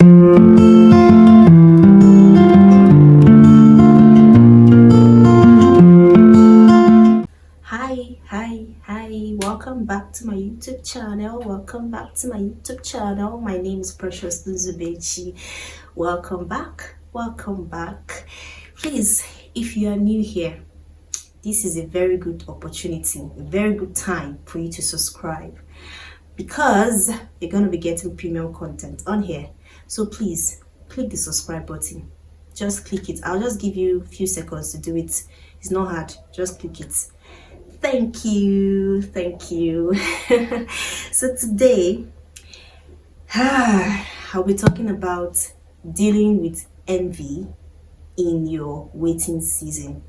Hi, welcome back to my YouTube channel. My name is Precious Nzubechi. Welcome back. Please, if you are new here, this is a very good opportunity, a very good time for you to subscribe, because you're going to be getting premium content on here. So please click the subscribe button. Just click it. I'll just give you a few seconds to do it. It's not hard. Just click it. Thank you. So today I'll be talking about dealing with envy in your waiting season.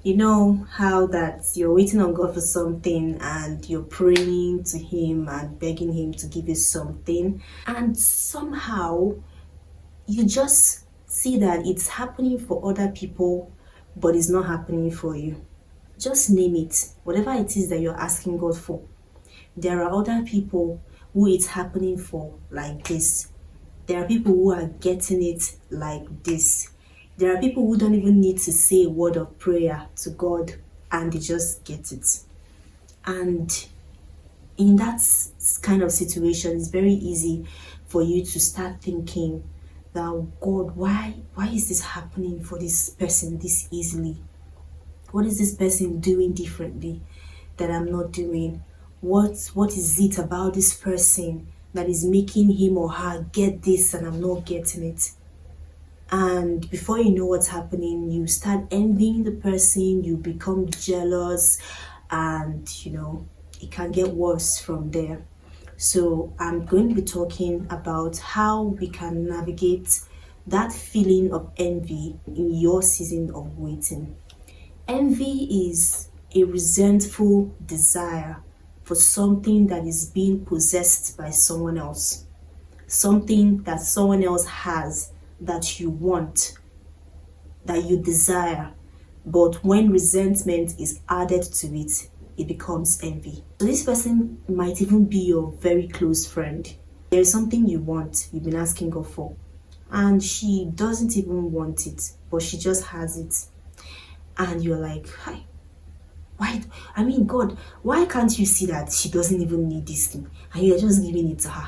You know how that you're waiting on God for something and you're praying to him and begging him to give you something, and somehow you just see that it's happening for other people but it's not happening for you. Just name it, whatever it is that you're asking God for. There are other people who it's happening for like this. There are people who are getting it like this. There are people who don't even need to say a word of prayer to God and they just get it. And in that kind of situation, it's very easy for you to start thinking that, God, why is this happening for this person this easily? What is this person doing differently that I'm not doing? What is it about this person that is making him or her get this and I'm not getting it? And before you know what's happening, you start envying the person, you become jealous, and it can get worse from there. So I'm going to be talking about how we can navigate that feeling of envy in your season of waiting. Envy is a resentful desire for something that is being possessed by someone else, something that someone else has that you want, that you desire, but when resentment is added to it, it becomes envy. So this person might even be your very close friend. There is something you want, you've been asking God for, and she doesn't even want it, but she just has it. And you're like, hi, God, why can't you see that she doesn't even need this thing and you're just giving it to her?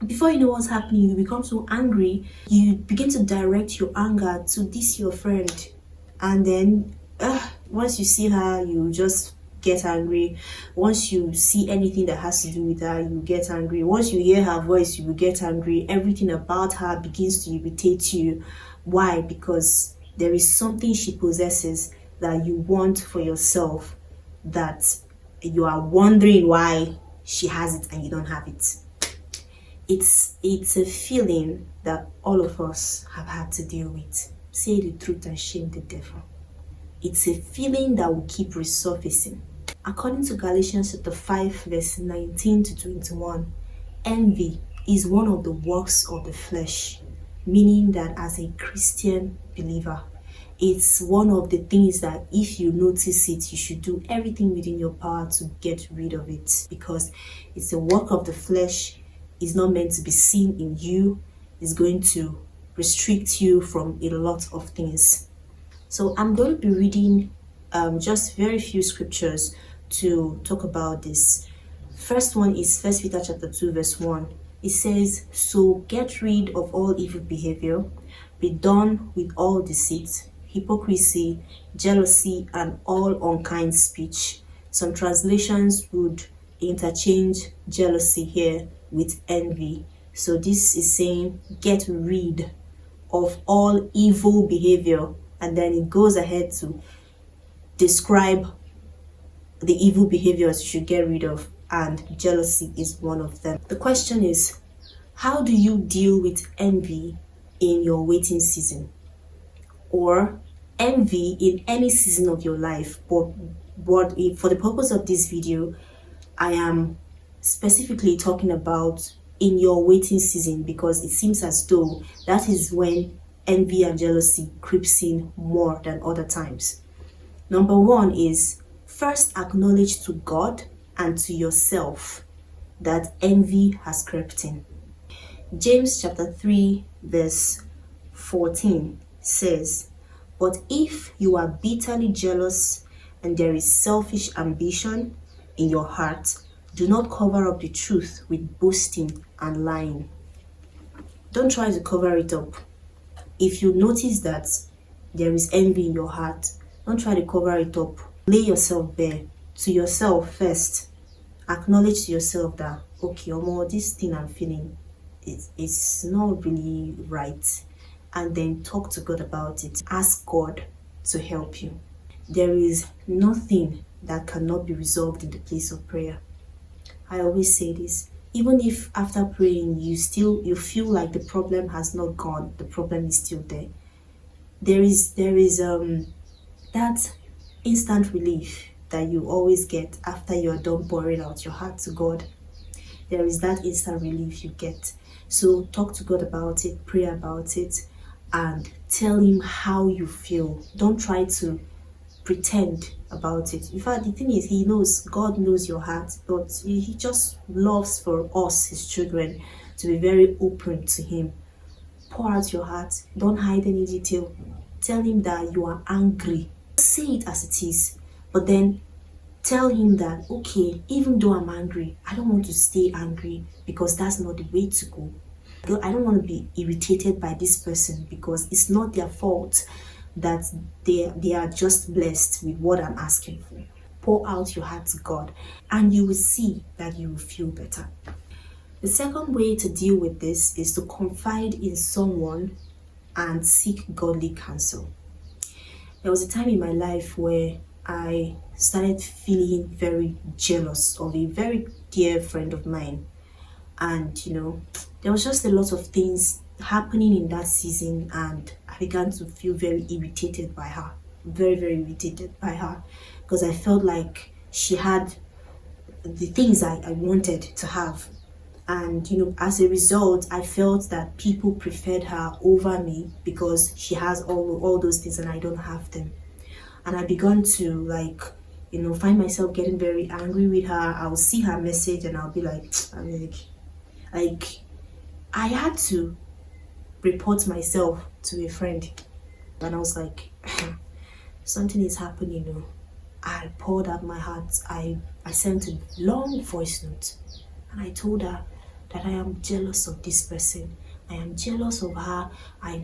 Before you know what's happening, you become so angry, you begin to direct your anger to this your friend, and then once you see her, you just get angry. Once you see anything that has to do with her, you get angry. Once you hear her voice, you will get angry. Everything about her begins to irritate you. Why? Because there is something she possesses that you want for yourself, that you are wondering why she has it and you don't have it. It's a feeling that all of us have had to deal with. Say the truth and shame the devil. It's a feeling that will keep resurfacing. According to Galatians chapter 5 verse 19 to 21, envy is one of the works of the flesh, meaning that as a Christian believer, it's one of the things that if you notice it, you should do everything within your power to get rid of it, because it's a work of the flesh. It's not meant to be seen in you. It's going to restrict you from a lot of things. So I'm going to be reading just very few scriptures to talk about this. First one is 1 Peter chapter 2 verse 1. It says, so get rid of all evil behavior, be done with all deceit, hypocrisy, jealousy, and all unkind speech. Some translations would interchange jealousy here with envy. So this is saying get rid of all evil behavior, and then it goes ahead to describe the evil behaviors you should get rid of, and jealousy is one of them. The question is, how do you deal with envy in your waiting season, or envy in any season of your life? But for the purpose of this video, I am specifically talking about in your waiting season, because it seems as though that is when envy and jealousy creeps in more than other times. Number one is, first acknowledge to God and to yourself that envy has crept in. James chapter 3 verse 14 says, "But if you are bitterly jealous and there is selfish ambition in your heart, do not cover up the truth with boasting and lying." Don't try to cover it up. If you notice that there is envy in your heart, don't try to cover it up. Lay yourself bare to yourself first. Acknowledge to yourself that, okay, this thing I'm feeling it's not really right. And then talk to God about it. Ask God to help you. There is nothing that cannot be resolved in the place of prayer. I always say this. Even if after praying you feel like the problem has not gone, the problem is still there. There is that instant relief that you always get after you're done pouring out your heart to God. There is that instant relief you get. So talk to God about it, pray about it, and tell him how you feel. Don't try to pretend about it. In fact, the thing is, God knows your heart, but he just loves for us, his children, to be very open to him. Pour out your heart. Don't hide any detail. Tell him that you are angry. Say it as it is, but then tell him that, okay, even though I'm angry, I don't want to stay angry, because that's not the way to go. I don't want to be irritated by this person, because it's not their fault that they are just blessed with what I'm asking for. Pour out your heart to God, and you will see that you will feel better. The second way to deal with this is to confide in someone and seek godly counsel. There was a time in my life where I started feeling very jealous of a very dear friend of mine. And there was just a lot of things happening in that season, and I began to feel very irritated by her. Very, very irritated by her, because I felt like she had the things I wanted to have. And as a result, I felt that people preferred her over me because she has all those things and I don't have them. And I began to find myself getting very angry with her. I'll see her message and I'll be like, I had to report myself to a friend. And I was like, something is happening. I poured out my heart. I sent a long voice note and I told her that I am jealous of this person. I am jealous of her. I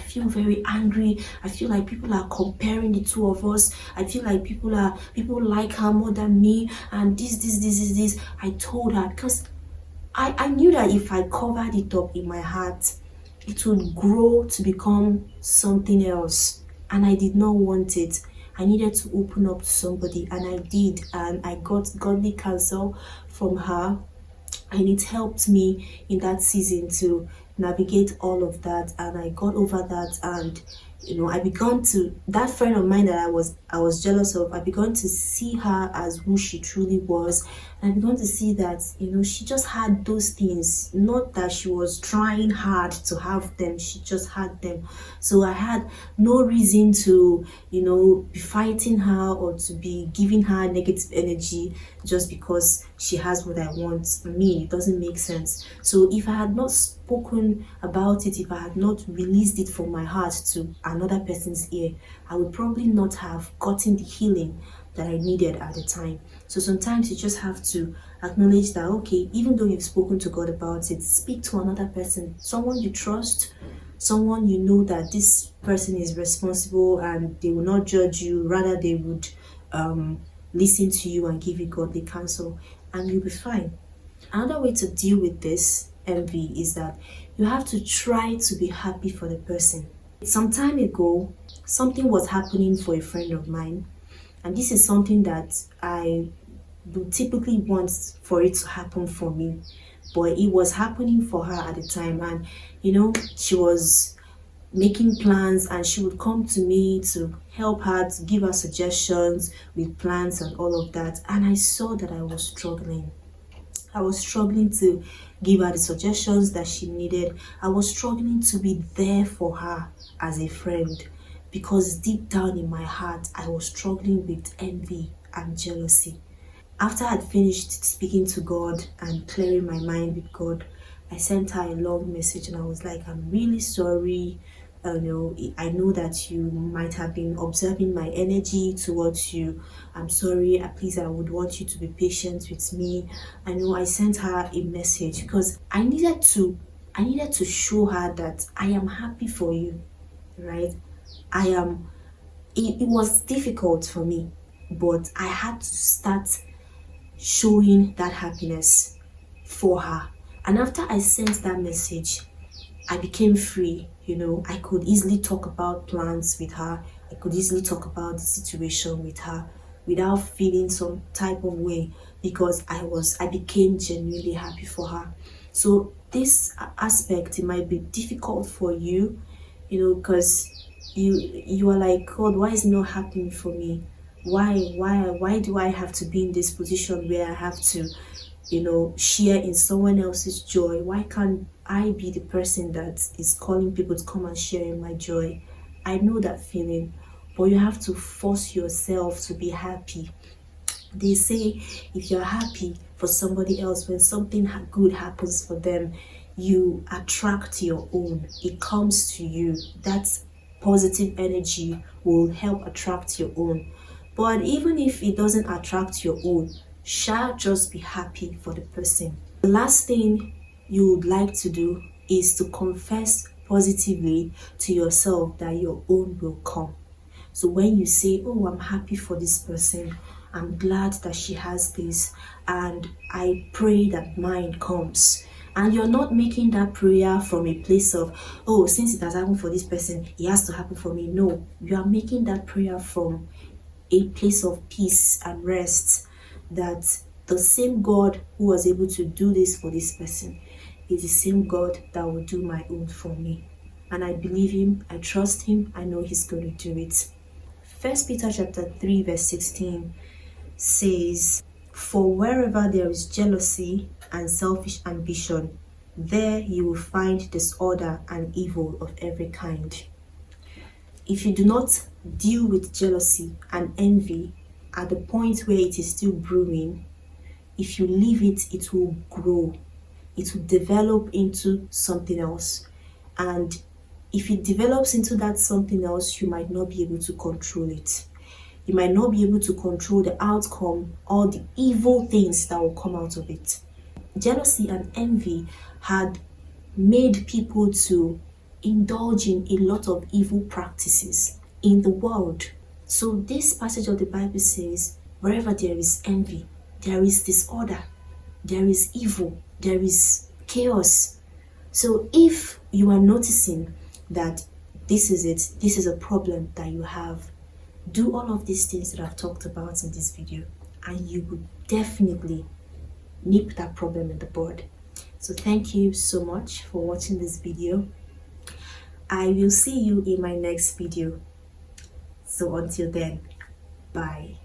feel very angry. I feel like people are comparing the two of us. I feel like people like her more than me, and this. I told her, because I knew that if I covered it up in my heart, it would grow to become something else, and I did not want it. I needed to open up to somebody, and I did, and I got godly counsel from her, and it helped me in that season to navigate all of that, and I got over that. And I began to, that friend of mine that I was jealous of, I began to see her as who she truly was. And I began to see that she just had those things, not that she was trying hard to have them, she just had them. So I had no reason to be fighting her or to be giving her negative energy just because she has what I want. It doesn't make sense. So if I had not spoken about it, if I had not released it from my heart to another person's ear, I would probably not have gotten the healing that I needed at the time. So sometimes you just have to acknowledge that, okay, even though you've spoken to God about it, speak to another person, someone you trust, someone you know that this person is responsible and they will not judge you, rather they would listen to you and give you godly counsel, and you'll be fine. Another way to deal with this envy is that you have to try to be happy for the person. Some time ago, something was happening for a friend of mine, and this is something that I would typically want for it to happen for me, but it was happening for her at the time. And she was making plans, and she would come to me to help her, to give her suggestions with plans and all of that. And I saw that I was struggling. I was struggling to give her the suggestions that she needed. I was struggling to be there for her as a friend, because deep down in my heart, I was struggling with envy and jealousy. After I'd finished speaking to God and clearing my mind with God, I sent her a long message and I was like, I'm really sorry. I know that you might have been observing my energy towards you. I'm sorry. Please, I would want you to be patient with me. I know I sent her a message because I needed to show her that I am happy for you, right? I am. It was difficult for me, but I had to start showing that happiness for her. And after I sent that message, I became free. I could easily talk about plans with her. I could easily talk about the situation with her without feeling some type of way, because I became genuinely happy for her. So this aspect, it might be difficult for you, because you are like, God, why is it not happening for me? Why do I have to be in this position where I have to share in someone else's joy? Why can't I be the person that is calling people to come and share in my joy? I know that feeling, but you have to force yourself to be happy. They say if you're happy for somebody else, when something good happens for them, you attract your own. It comes to you. That positive energy will help attract your own. But even if it doesn't attract your own, shall just be happy for the person. The last thing you would like to do is to confess positively to yourself that your own will come. So when you say, oh, I'm happy for this person, I'm glad that she has this, and I pray that mine comes. And you're not making that prayer from a place of, oh, since it has happened for this person, it has to happen for me. No, you are making that prayer from a place of peace and rest, that the same God who was able to do this for this person is the same God that will do my own for me. And I believe him, I trust him, I know he's going to do it. 1 Peter chapter 3 verse 16 says, for wherever there is jealousy and selfish ambition, there you will find disorder and evil of every kind. If you do not deal with jealousy and envy at the point where it is still brewing, if you leave it, it will grow. It will develop into something else. And if it develops into that something else, you might not be able to control it. You might not be able to control the outcome or the evil things that will come out of it. Jealousy and envy had made people to indulge in a lot of evil practices in the world. So this passage of the Bible says, wherever there is envy, there is disorder, there is evil, there is chaos. So if you are noticing that this is it, this is a problem that you have, do all of these things that I've talked about in this video, and you will definitely nip that problem in the bud. So thank you so much for watching this video. I will see you in my next video. So until then, bye.